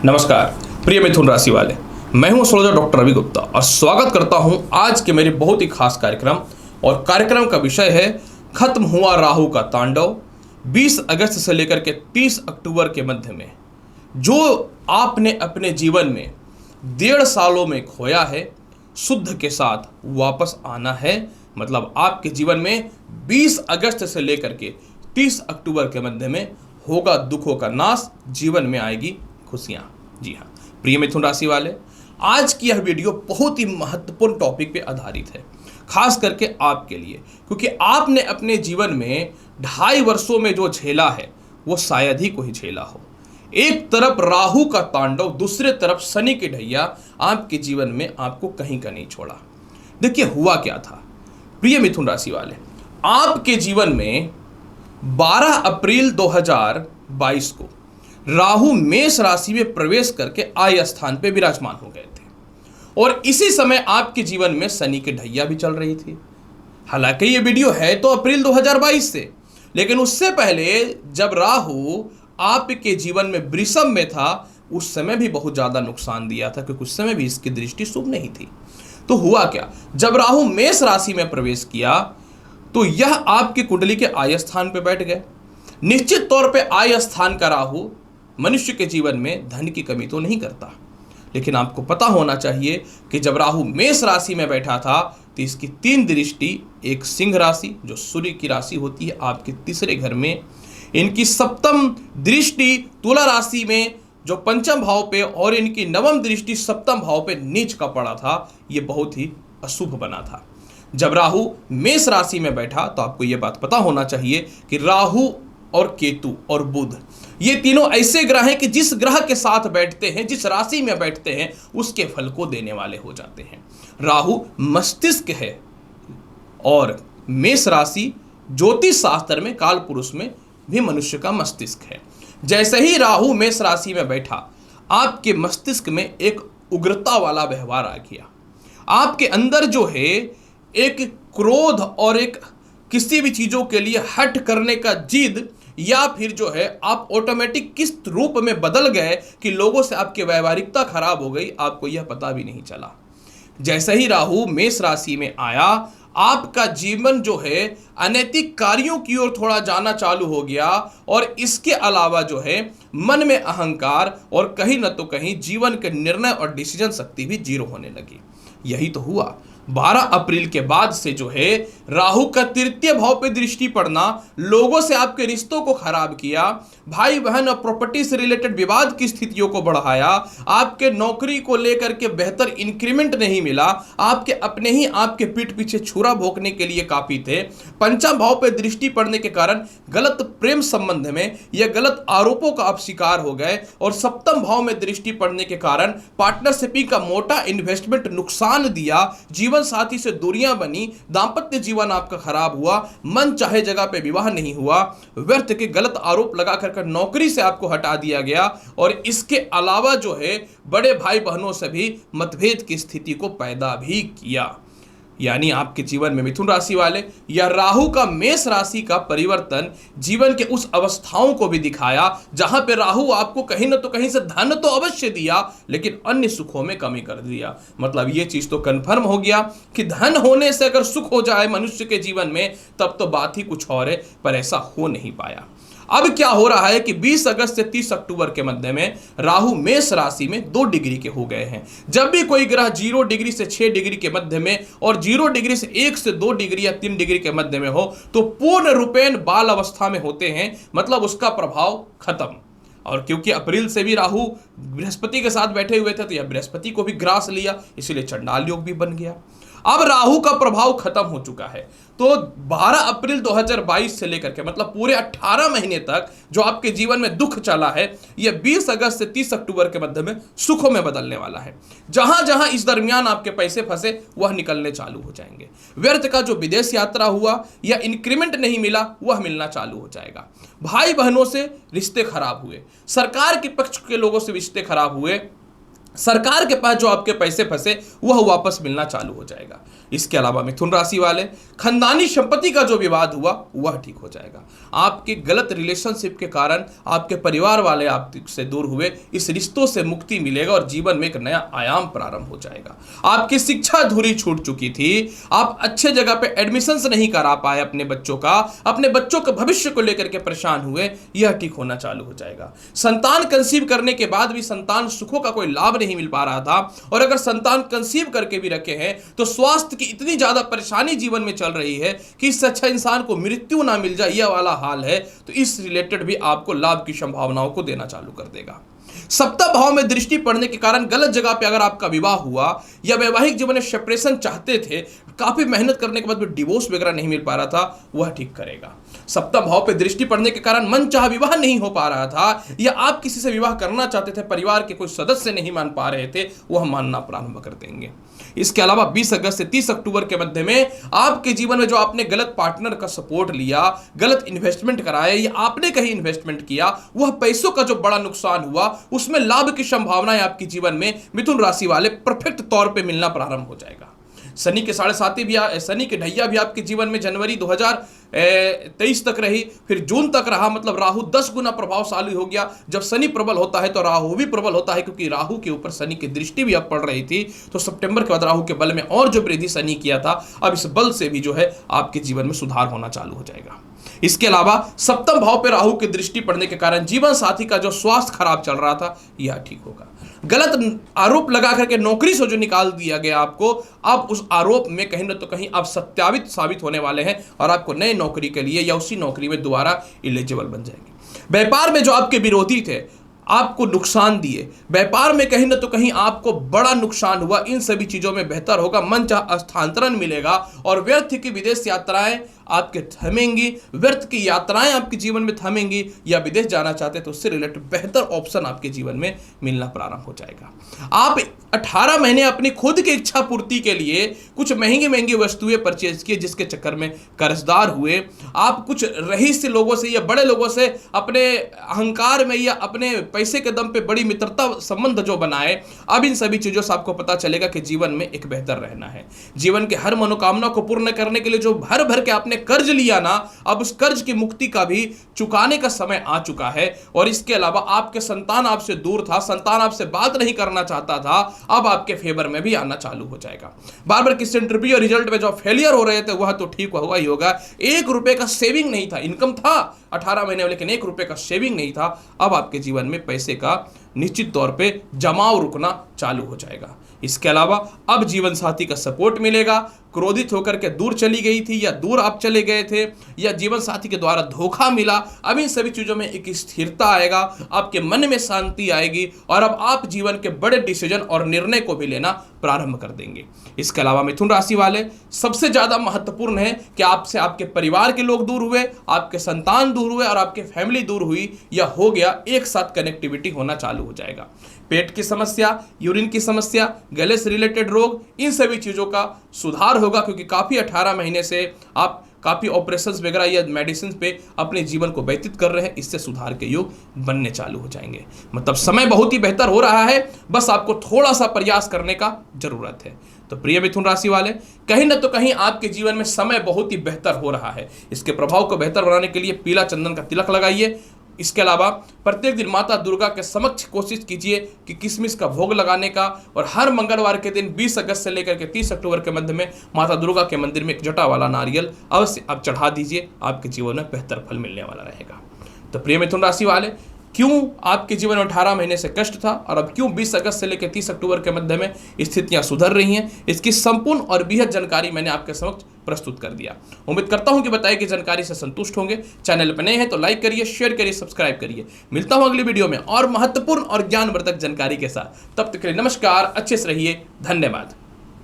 नमस्कार प्रिय मिथुन राशि वाले, मैं हूं एस्ट्रोलॉजर डॉक्टर रवि गुप्ता और स्वागत करता हूं आज के मेरे बहुत ही खास कार्यक्रम। और कार्यक्रम का विषय है खत्म हुआ राहु का तांडव। 20 अगस्त से लेकर के 30 अक्टूबर के मध्य में जो आपने अपने जीवन में 1.5 सालों में खोया है, शुद्ध के साथ वापस आना है। मतलब आपके जीवन में 20 अगस्त से लेकर के 30 अक्टूबर के मध्य में होगा दुखों का नाश, जीवन में आएगी खुशियां। जी हाँ प्रिय मिथुन राशि वाले, आज की यह वीडियो बहुत ही महत्वपूर्ण टॉपिक पे आधारित है, खास करके आपके लिए, क्योंकि आपने अपने जीवन में 2.5 वर्षों में जो झेला है वो शायद ही कोई झेला हो। एक तरफ राहु का तांडव, दूसरे तरफ शनि की ढैया आपके जीवन में आपको कहीं का नहीं छोड़ा। देखिए हुआ क्या था प्रिय मिथुन राशि वाले, आपके जीवन में 12 अप्रैल 2022 को राहु मेष राशि में प्रवेश करके आय स्थान पे विराजमान हो गए थे और इसी समय आपके जीवन में शनि की ढैया भी चल रही थी। हालांकि ये वीडियो है तो अप्रैल 2022 से, लेकिन उससे पहले जब राहु आपके जीवन में वृषभ में था उस समय भी बहुत ज्यादा नुकसान दिया था, क्योंकि उस समय भी इसकी दृष्टि शुभ नहीं थी। तो हुआ क्या, जब राहु मेष राशि में प्रवेश किया तो यह आपकी कुंडली के आय स्थान पे बैठ गए। निश्चित तौर पे आय स्थान का राहु मनुष्य के जीवन में धन की कमी तो नहीं करता, लेकिन आपको पता होना चाहिए कि जब राहु मेष राशि में बैठा था तो इसकी 3 दृष्टि, एक सिंह राशि जो सूर्य की राशि होती है आपके तीसरे घर में, इनकी 7वीं दृष्टि तुला राशि में जो 5वें भाव पे, और इनकी 9वीं दृष्टि 7वें भाव पे नीच का पड़ा था। ये बहुत ही अशुभ बना था। जब राहु मेष राशि में बैठा तो आपको यह बात पता होना चाहिए कि राहु और केतु और बुध ये तीनों ऐसे ग्रह हैं कि जिस ग्रह के साथ बैठते हैं, जिस राशि में बैठते हैं, उसके फल को देने वाले हो जाते हैं। राहु मस्तिष्क है और मेष राशि ज्योतिष शास्त्र में काल पुरुष में भी मनुष्य का मस्तिष्क है। जैसे ही राहु मेष राशि में बैठा, आपके मस्तिष्क में एक उग्रता वाला व्यवहार आ गया। आपके अंदर जो है एक क्रोध और एक किसी भी चीजों के लिए हट करने का जिद, या फिर जो है आप ऑटोमेटिक किस रूप में बदल गए कि लोगों से आपकी व्यवहारिकता खराब हो गई, आपको यह पता भी नहीं चला। जैसे ही राहु मेष राशि में आया, आपका जीवन जो है अनैतिक कार्यों की ओर थोड़ा जाना चालू हो गया, और इसके अलावा जो है मन में अहंकार और कहीं न तो कहीं जीवन के निर्णय और डिसीजन शक्ति भी जीरो होने लगी। यही तो हुआ। 12 अप्रैल के बाद से जो है राहु का 3य भाव पे दृष्टि पड़ना लोगों से आपके रिश्तों को खराब किया, भाई बहन और प्रॉपर्टी से रिलेटेड विवाद की स्थितियों को बढ़ाया, आपके नौकरी को लेकर के बेहतर इंक्रीमेंट नहीं मिला, आपके अपने ही आपके पीठ पीछे छुरा भोंकने के लिए काफी थे। 5वें भाव पे दृष्टि पड़ने के कारण गलत प्रेम संबंध में या गलत आरोपों का आप शिकार हो गए, और 7वें भाव में दृष्टि पड़ने के कारण पार्टनरशिप का मोटा इन्वेस्टमेंट नुकसान दिया, जीवन साथी से दूरियां बनी, दांपत्य जीवन आपका खराब हुआ, मन चाहे जगह पे विवाह नहीं हुआ, व्यर्थ के गलत आरोप लगा कर नौकरी से आपको हटा दिया गया, और इसके अलावा जो है बड़े भाई बहनों से भी मतभेद की स्थिति को पैदा भी किया। यानी आपके जीवन में मिथुन राशि वाले, यह राहु का मेष राशि का परिवर्तन जीवन के उस अवस्थाओं को भी दिखाया जहां पे राहु आपको कहीं ना तो कहीं से धन तो अवश्य दिया, लेकिन अन्य सुखों में कमी कर दिया। मतलब ये चीज तो कंफर्म हो गया कि धन होने से अगर सुख हो जाए मनुष्य के जीवन में तब तो बात ही कुछ और है, पर ऐसा हो नहीं पाया। अब क्या हो रहा है कि 20 अगस्त से 30 अक्टूबर के मध्य में राहु मेष राशि में 2 डिग्री के हो गए हैं। जब भी कोई ग्रह 0 डिग्री से 6 डिग्री के मध्य में और 0 डिग्री से 1 से 2 डिग्री या 3 डिग्री के मध्य में हो तो पूर्ण रूपेण बाल अवस्था में होते हैं, मतलब उसका प्रभाव खत्म। और क्योंकि अप्रैल से भी राहु बृहस्पति के साथ बैठे हुए थे तो यह बृहस्पति को भी ग्रास लिया, इसीलिए चंडाल योग भी बन गया। अब राहु का प्रभाव खत्म हो चुका है, तो 12 अप्रैल 2022 से लेकर के मतलब पूरे 18 महीने तक जो आपके जीवन में दुख चला है, यह 20 अगस्त से 30 अक्टूबर के मध्य में सुखों में बदलने वाला है। जहां जहां इस दरमियान आपके पैसे फंसे वह निकलने चालू हो जाएंगे। व्यर्थ का जो विदेश यात्रा हुआ या इंक्रीमेंट नहीं मिला वह मिलना चालू हो जाएगा। भाई बहनों से रिश्ते खराब हुए, सरकार के पक्ष के लोगों से रिश्ते खराब हुए, सरकार के पास जो आपके पैसे फंसे वह वापस मिलना चालू हो जाएगा। इसके अलावा मिथुन राशि वाले, खानदानी संपत्ति का जो विवाद हुआ वह ठीक हो जाएगा। आपके गलत रिलेशनशिप के कारण आपके परिवार वाले आपसे दूर हुए, इस रिश्तों से मुक्ति मिलेगा और जीवन में एक नया आयाम प्रारंभ हो जाएगा। आपकी शिक्षा अधूरी छूट चुकी थी, आप अच्छे जगह पे एडमिशंस नहीं करा पाए अपने बच्चों का, अपने बच्चों के भविष्य को लेकर के परेशान हुए, यह ठीक होना चालू हो जाएगा। संतान कंसीव करने के बाद भी संतान सुखों का कोई लाभ नहीं मिल पा रहा था, और अगर संतान कंसीव करके भी रखे हैं तो स्वास्थ्य की इतनी ज्यादा परेशानी जीवन में चल रही है कि इससे अच्छा इंसान को मृत्यु ना मिल जाए, यह वाला हाल है। तो इस रिलेटेड भी आपको लाभ की संभावनाओं को देना चालू कर देगा। सप्तम भाव में दृष्टि पड़ने के कारण गलत जगह पे अगर आपका विवाह हुआ या वैवाहिक जीवन में सेपरेशन चाहते थे, काफी मेहनत करने के बाद भी डिवोर्स वगैरह नहीं मिल पा रहा था, वह ठीक करेगा। सप्तम भाव पे दृष्टि पड़ने के कारण मनचाहा विवाह नहीं हो पा रहा था, या आप किसी से विवाह करना चाहते थे, परिवार के कोई सदस्य नहीं मान पा रहे थे, वह मानना प्रारंभ कर देंगे। इसके अलावा 20 अगस्त से 30 अक्टूबर के मध्य में आपके जीवन में जो आपने गलत पार्टनर का सपोर्ट लिया, गलत इन्वेस्टमेंट कराया या आपने कहीं इन्वेस्टमेंट किया, वह पैसों का जो बड़ा नुकसान हुआ, उसमें लाभ की संभावनाएं आपके जीवन में मिथुन राशि वाले परफेक्ट तौर पे मिलना प्रारंभ हो जाएगा। शनि के 7.5 भी शनि के ढैया भी आपके जीवन में जनवरी 2023 तक रही, फिर जून तक रहा। मतलब राहु 10 गुना प्रभावशाली हो गया। जब शनि प्रबल होता है तो राहु भी प्रबल होता है, क्योंकि राहु के ऊपर शनि की दृष्टि भी अब पड़ रही थी। तो सितंबर के बाद राहु के बल में और जो वृद्धि शनि किया था, अब इस बल से भी जो है आपके जीवन में सुधार होना चालू हो जाएगा। इसके अलावा सप्तम भाव पे राहु की दृष्टि पड़ने के कारण जीवन साथी का जो स्वास्थ्य खराब चल रहा था, यह ठीक होगा। गलत आरोप लगा करके नौकरी से जो निकाल दिया गया आपको, अब उस आरोप में कहीं न तो कहीं आप सत्यापित साबित होने वाले हैं और आपको नए नौकरी के लिए या उसी नौकरी में दोबारा एलिजिबल बन जाएंगे। व्यापार में जो आपके विरोधी थे, आपको नुकसान दिए, व्यापार में कहीं न तो कहीं आपको बड़ा नुकसान हुआ, इन सभी चीजों में बेहतर होगा। मन चाह स्थानांतरण मिलेगा और व्यर्थ की विदेश यात्राएं आपके थमेंगी, व्यर्थ की यात्राएं आपके जीवन में थमेंगी, या विदेश जाना चाहते हैं तो उससे रिलेटेड बेहतर ऑप्शन आपके जीवन में मिलना प्रारंभ हो जाएगा। आप 18 महीने अपनी खुद की इच्छा पूर्ति के लिए कुछ महंगी महंगी वस्तुएं परचेज किए, जिसके चक्कर में कर्जदार हुए। आप कुछ रईस लोगों से या बड़े लोगों से अपने अहंकार में या अपने पैसे के दम पे बड़ी मित्रता संबंध जो बनाए, अब इन सभी चीजों से आपको पता चलेगा कि जीवन में एक बेहतर रहना है। जीवन के हर मनोकामना को पूर्ण करने के लिए जो भर भर के आपने कर्ज लिया ना, अब उस कर्ज की मुक्ति का भी चुकाने का समय आ चुका है। और इसके अलावा आपके संतान आपसे दूर था, संतान आपसे बात नहीं करना चाहता था, अब आपके फेवर में भी आना चालू हो जाएगा। बार बार किसी इंटरव्यू और रिजल्ट में जो फेलियर हो रहे थे, वह तो ठीक हुआ ही होगा। 1 रुपए का सेविंग नहीं था, इनकम था 18 महीने में, लेकिन 1 रुपए का सेविंग नहीं था। अब आपके जीवन में पैसे का निश्चित तौर पे जमाव रुकना चालू हो जाएगा। इसके अलावा अब जीवन साथी का सपोर्ट मिलेगा। क्रोधित होकर के दूर चली गई थी या दूर आप चले गए थे या जीवन साथी के द्वारा धोखा मिला, अब इन सभी चीजों में एक स्थिरता आएगा, आपके मन में शांति आएगी और अब आप जीवन के बड़े डिसीजन और निर्णय को भी लेना प्रारंभ कर देंगे। इसके अलावा मिथुन राशि वाले, सबसे ज्यादा महत्वपूर्ण है कि आपसे आपके परिवार के लोग दूर हुए, आपके संतान दूर हुए और आपके फैमिली दूर हुई या हो गया, एक साथ कनेक्टिविटी होना चालू हो जाएगा। पेट की समस्या, यूरिन की समस्या, गले से रिलेटेड रोग, इन सभी चीजों का सुधार होगा, क्योंकि काफी 18 महीने से आप काफी ऑपरेशंस वगैरह या मेडिसिन पे अपने जीवन को व्यतीत कर रहे हैं, इससे सुधार के योग बनने चालू हो जाएंगे। मतलब समय बहुत ही बेहतर हो रहा है, बस आपको थोड़ा सा प्रयास करने का जरूरत है। तो प्रिय मिथुन राशि वाले, कहीं न तो कहीं आपके जीवन में समय बहुत ही बेहतर हो रहा है। इसके प्रभाव को बेहतर बनाने के लिए पीला चंदन का तिलक लगाइए। इसके अलावा प्रत्येक दिन माता दुर्गा के समक्ष कोशिश कीजिए कि किशमिश का भोग लगाने का, और हर मंगलवार के दिन 20 अगस्त से लेकर के 30 अक्टूबर के मध्य में माता दुर्गा के मंदिर में एक जटा वाला नारियल अवश्य आप चढ़ा दीजिए, आपके जीवन में बेहतर फल मिलने वाला रहेगा। तो प्रिय मिथुन राशि वाले, क्यों आपके जीवन में 18 महीने से कष्ट था और अब क्यों 20 अगस्त से लेकर 30 अक्टूबर के मध्य में स्थितियां सुधर रही हैं, इसकी संपूर्ण और बेहद जानकारी मैंने आपके समक्ष प्रस्तुत कर दिया। उम्मीद करता हूं कि बताई गई जानकारी से संतुष्ट होंगे। चैनल पर नए हैं तो लाइक करिए, शेयर करिए, सब्सक्राइब करिए। मिलता हूं अगली वीडियो में और महत्वपूर्ण और ज्ञानवर्धक जानकारी के साथ। तब तक के लिए नमस्कार, अच्छे से रहिए, धन्यवाद।